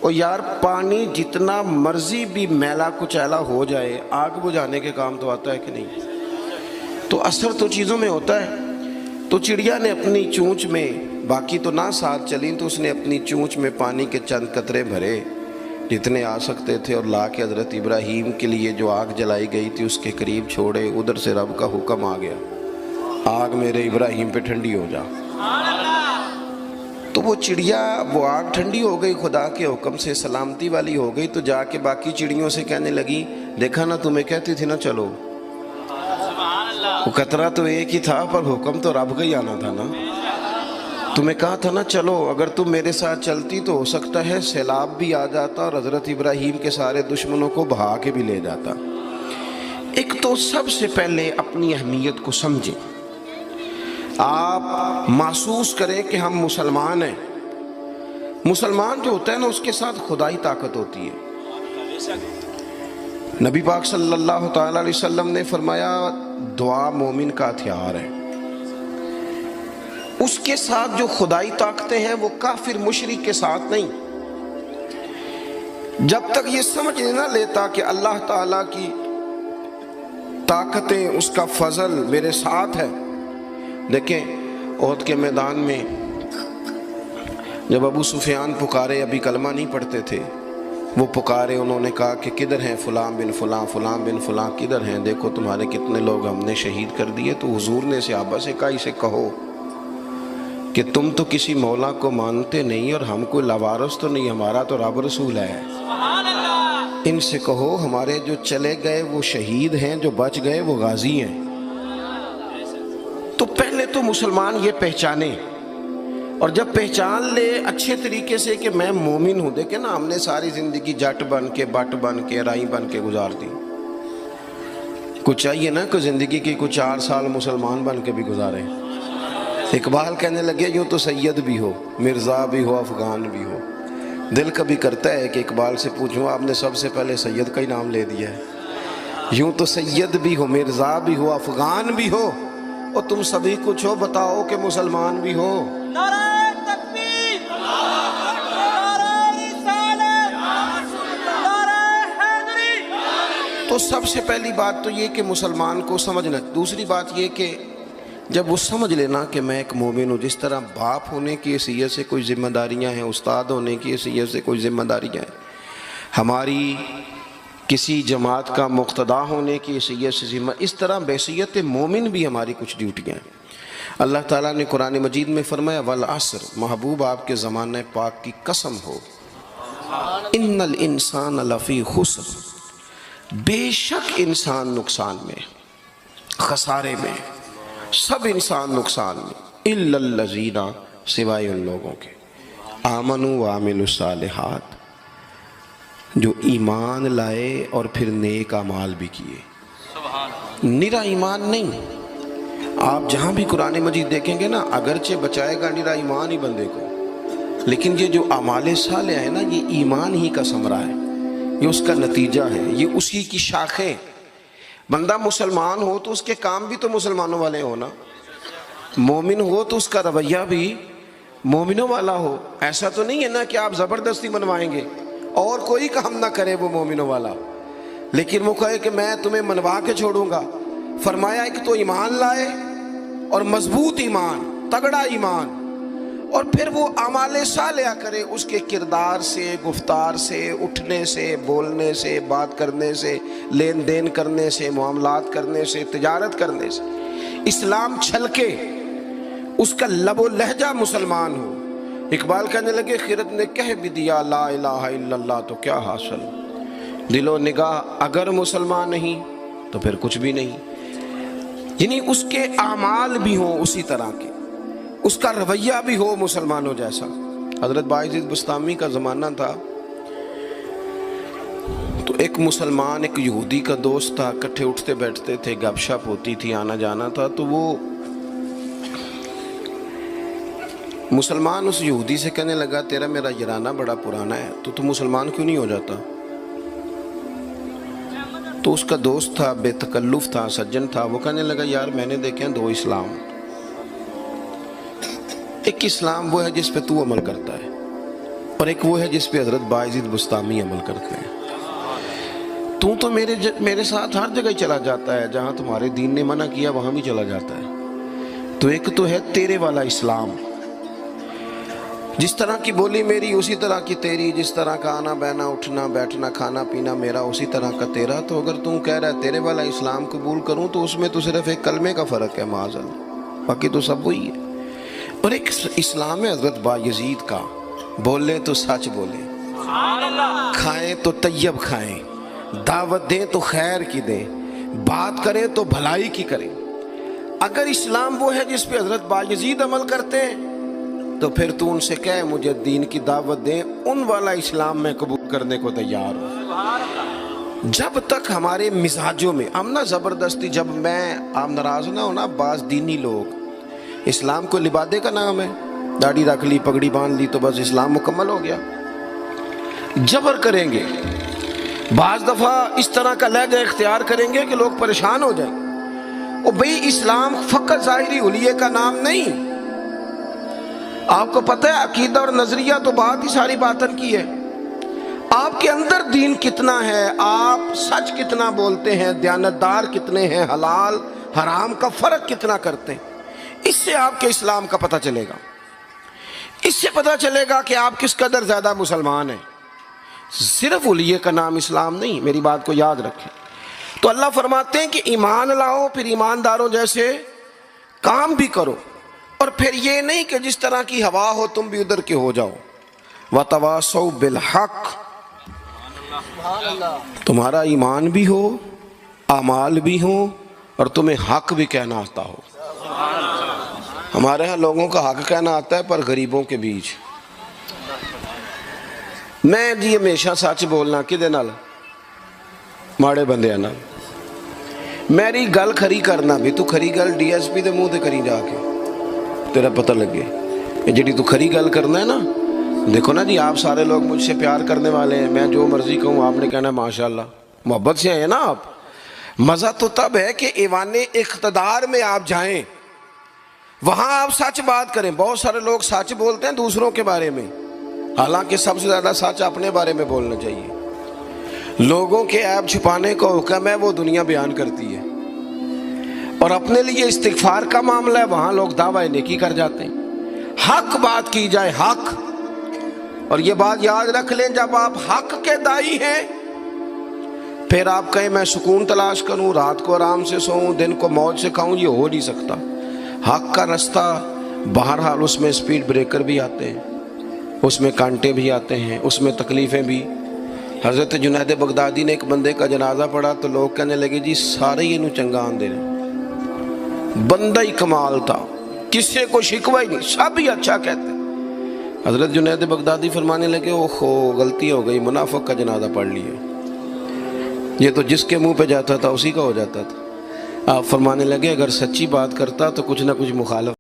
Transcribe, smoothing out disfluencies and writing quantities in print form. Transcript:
اور یار پانی جتنا مرضی بھی میلا کچیلا ہو جائے، آگ بجھانے کے کام تو آتا ہے کہ نہیں؟ تو اثر تو چیزوں میں ہوتا ہے۔ تو چڑیا نے اپنی چونچ میں، باقی تو نہ ساتھ چلیں، تو اس نے اپنی چونچ میں پانی کے چند قطرے بھرے جتنے آ سکتے تھے، اور لا کے حضرت ابراہیم کے لیے جو آگ جلائی گئی تھی اس کے قریب چھوڑے۔ ادھر سے رب کا حکم آ گیا، آگ میرے ابراہیم پہ ٹھنڈی ہو جا۔ تو وہ چڑیا، وہ آگ ٹھنڈی ہو گئی، خدا کے حکم سے سلامتی والی ہو گئی۔ تو جا کے باقی چڑیوں سے کہنے لگی، دیکھا نا تمہیں کہتی تھی نا چلو، وہ قطرہ تو ایک ہی تھا پر حکم تو رب کا ہی آنا تھا نا، تمہیں کہا تھا نا چلو، اگر تم میرے ساتھ چلتی تو ہو سکتا ہے سیلاب بھی آ جاتا اور حضرت ابراہیم کے سارے دشمنوں کو بہا کے بھی لے جاتا۔ ایک تو سب سے پہلے اپنی اہمیت کو سمجھیں، آپ محسوس کریں کہ ہم مسلمان ہیں۔ مسلمان جو ہوتا ہے نا اس کے ساتھ خدائی طاقت ہوتی ہے۔ نبی پاک صلی اللہ تعالی علیہ وسلم نے فرمایا دعا مومن کا ہتھیار ہے، اس کے ساتھ جو خدائی طاقتیں ہیں وہ کافر مشرک کے ساتھ نہیں۔ جب تک یہ سمجھ نہ لیتا کہ اللہ تعالیٰ کی طاقتیں، اس کا فضل میرے ساتھ ہے۔ دیکھیں احد کے میدان میں جب ابو سفیان پکارے، ابھی کلمہ نہیں پڑھتے تھے، وہ پکارے، انہوں نے کہا کہ کدھر ہیں فلاں بن فلاں، فلاں بن فلاں کدھر ہیں، دیکھو تمہارے کتنے لوگ ہم نے شہید کر دیے۔ تو حضور نے صحابہ سے کہا اسے کہو کہ تم تو کسی مولا کو مانتے نہیں اور ہم کوئی لاوارث تو نہیں، ہمارا تو رب رسول ہے، ان سے کہو ہمارے جو چلے گئے وہ شہید ہیں، جو بچ گئے وہ غازی ہیں۔ تو پہلے تو مسلمان یہ پہچانے، اور جب پہچان لے اچھے طریقے سے کہ میں مومن ہوں۔ دیکھیں نا ہم نے ساری زندگی جٹ بن کے، بٹ بن کے، رائی بن کے گزار دی، کچھ چاہیے نا کہ زندگی کی کچھ 4 سال مسلمان بن کے بھی گزارے۔ اقبال کہنے لگے یوں تو سید بھی ہو، مرزا بھی ہو، افغان بھی ہو۔ دل کبھی کرتا ہے کہ اقبال سے پوچھوں آپ نے سب سے پہلے سید کا ہی نام لے دیا ہے۔ یوں تو سید بھی ہو، مرزا بھی ہو، افغان بھی ہو، اور تم سبھی کچھ ہو، بتاؤ کہ مسلمان بھی ہو۔ نعرہ تکبیر، نعرہ رسالت، نعرہ حیدری۔ تو سب سے پہلی بات تو یہ کہ مسلمان کو سمجھنا۔ دوسری بات یہ کہ جب وہ سمجھ لینا کہ میں ایک مومن ہوں، جس طرح باپ ہونے کی حیثیت سے کوئی ذمہ داریاں ہیں، استاد ہونے کی حیثیت سے کوئی ذمہ داریاں ہیں، ہماری کسی جماعت کا مقتدا ہونے کی حیثیت سے ذمہ، اس طرح بحیثیت مومن بھی ہماری کچھ ڈیوٹیاں ہیں۔ اللہ تعالیٰ نے قرآن مجید میں فرمایا والعصر، محبوب آپ کے زمانہ پاک کی قسم ہو، ان الانسان لفی خسر، بے شک انسان نقصان میں، خسارے میں، سب انسان نقصان میں، الا الذین، سوائے ان لوگوں کے، آمنوا وعملوا الصالحات، جو ایمان لائے اور پھر نیک اعمال بھی کیے۔ نرا ایمان نہیں، آپ جہاں بھی قرآن مجید دیکھیں گے نا، اگرچہ بچائے گا نرا ایمان ہی بندے کو، لیکن یہ جو اعمال صالح ہے نا، یہ ایمان ہی کا ثمرہ ہے، یہ اس کا نتیجہ ہے، یہ اسی کی شاخیں۔ بندہ مسلمان ہو تو اس کے کام بھی تو مسلمانوں والے ہو نا، مومن ہو تو اس کا رویہ بھی مومنوں والا ہو۔ ایسا تو نہیں ہے نا کہ آپ زبردستی منوائیں گے اور کوئی کام نہ کرے وہ مومنوں والا، لیکن وہ کہے کہ میں تمہیں منوا کے چھوڑوں گا۔ فرمایا ایک تو ایمان لائے، اور مضبوط ایمان، تگڑا ایمان، اور پھر وہ اعمال صالحہ کرے، اس کے کردار سے، گفتار سے، اٹھنے سے، بولنے سے، بات کرنے سے، لین دین کرنے سے، معاملات کرنے سے، تجارت کرنے سے اسلام چھلکے، اس کا لب و لہجہ مسلمان ہو۔ اقبال کہنے لگے خرد نے کہہ بھی دیا لا الہ الا اللہ تو کیا حاصل، دل و نگاہ اگر مسلمان نہیں تو پھر کچھ بھی نہیں۔ یعنی اس کے اعمال بھی ہوں اسی طرح کے، اس کا رویہ بھی ہو مسلمانوں جیسا۔ حضرت باعزید بستامی کا زمانہ تھا، تو ایک مسلمان ایک یہودی کا دوست تھا، اکٹھے اٹھتے بیٹھتے تھے، گپ شپ ہوتی تھی، آنا جانا تھا۔ تو وہ مسلمان اس یہودی سے کہنے لگا تیرا میرا یارانہ بڑا پرانا ہے، تو مسلمان کیوں نہیں ہو جاتا؟ تو اس کا دوست تھا، بے تکلف تھا، سجن تھا، وہ کہنے لگا یار میں نے دیکھے ہیں 2 اسلام، ایک اسلام وہ ہے جس پہ تو عمل کرتا ہے، اور ایک وہ ہے جس پہ حضرت باعزید بستامی عمل کرتے ہیں. تو میرے ساتھ ہر جگہ چلا جاتا ہے، جہاں تمہارے دین نے منع کیا وہاں بھی چلا جاتا ہے. تو ایک تو ہے تیرے والا اسلام، جس طرح کی بولی میری اسی طرح کی تیری، جس طرح کا آنا بہنا اٹھنا بیٹھنا کھانا پینا میرا اسی طرح کا تیرا. تو اگر تم کہہ رہا ہے تیرے والا اسلام قبول کروں تو اس میں تو صرف ایک کلمے کا فرق ہے معاذ اللہ، باقی تو سب وہی ہے. اور ایک اسلام ہے حضرت بایزید کا، بولے تو سچ بولے، کھائیں تو طیب کھائیں، دعوت دیں تو خیر کی دیں، بات کریں تو بھلائی کی کریں. اگر اسلام وہ ہے جس پہ حضرت بایزید عمل کرتے ہیں تو پھر تو ان سے کہے مجھے دین کی دعوت دیں، ان والا اسلام میں قبول کرنے کو تیار ہوں. جب تک ہمارے مزاجوں میں ہم نہ زبردستی، جب آپ ناراض نہ ہونا، بعض دینی لوگ اسلام کو لبادے کا نام ہے، داڑھی رکھ لی پگڑی باندھ لی تو بس اسلام مکمل ہو گیا، جبر کریں گے. بعض دفعہ اس طرح کا لہجہ اختیار کریں گے کہ لوگ پریشان ہو جائیں. اور بھئی اسلام فقط ظاہری حلیے کا نام نہیں. آپ کو پتہ ہے عقیدہ اور نظریہ تو بات ہی ساری باطن کی ہے. آپ کے اندر دین کتنا ہے، آپ سچ کتنا بولتے ہیں، دیانتدار کتنے ہیں، حلال حرام کا فرق کتنا کرتے ہیں، اس سے آپ کے اسلام کا پتہ چلے گا. اس سے پتہ چلے گا کہ آپ کس قدر زیادہ مسلمان ہیں. صرف حلیے کا نام اسلام نہیں، میری بات کو یاد رکھیں. تو اللہ فرماتے ہیں کہ ایمان لاؤ، پھر ایمانداروں جیسے کام بھی کرو، اور پھر یہ نہیں کہ جس طرح کی ہوا ہو تم بھی ادھر کے ہو جاؤ. وَتَوَاصَوْا بِالْحَقِّ، تمہارا ایمان بھی ہو، اعمال بھی ہوں، اور تمہیں حق بھی کہنا آتا ہو. ہمارے ہاں لوگوں کا حق کہنا آتا ہے پر غریبوں کے بیچ. میں جی ہمیشہ سچ بولنا کدے نال، ماڑے بندے نال. میری گل کھری کرنا بھی، تو کھری گل ڈی ایس پی دے منہ تے کری جا کے، تیرا پتہ لگے. یہ جڑی تو کھری گل کرنا ہے نا، دیکھو نا جی آپ سارے لوگ مجھ سے پیار کرنے والے ہیں، میں جو مرضی کہوں آپ نے کہنا ہے ماشاءاللہ، محبت سے ہیں نا آپ. مزہ تو تب ہے کہ ایوان اقتدار میں آپ جائیں، وہاں آپ سچ بات کریں. بہت سارے لوگ سچ بولتے ہیں دوسروں کے بارے میں، حالانکہ سب سے زیادہ سچ اپنے بارے میں بولنا چاہیے. لوگوں کے عیب چھپانے کا حکم ہے، وہ دنیا بیان کرتی ہے. اور اپنے لیے استغفار کا معاملہ ہے، وہاں لوگ دعویٰ نیکی کر جاتے ہیں. حق بات کی جائے، حق. اور یہ بات یاد رکھ لیں، جب آپ حق کے دائی ہیں پھر آپ کہیں میں سکون تلاش کروں، رات کو آرام سے سوؤں، دن کو موج سے کھاؤں، یہ ہو نہیں سکتا. حق کا رستہ بہرحال اس میں سپیڈ بریکر بھی آتے ہیں، اس میں کانٹے بھی آتے ہیں، اس میں تکلیفیں بھی. حضرت جنید بغدادی نے ایک بندے کا جنازہ پڑھا تو لوگ کہنے لگے جی سارے ہی انہوں چنگا آندے رہے، بندہ ہی کمال تھا، کسی کو شکوہ ہی نہیں، سب ہی اچھا کہتے. حضرت جنید بغدادی فرمانے لگے اوہو غلطی ہو گئی، منافق کا جنازہ پڑھ لیا. یہ تو جس کے منہ پہ جاتا تھا اسی کا ہو جاتا تھا. آپ فرمانے لگے اگر سچی بات کرتا تو کچھ نہ کچھ مخالف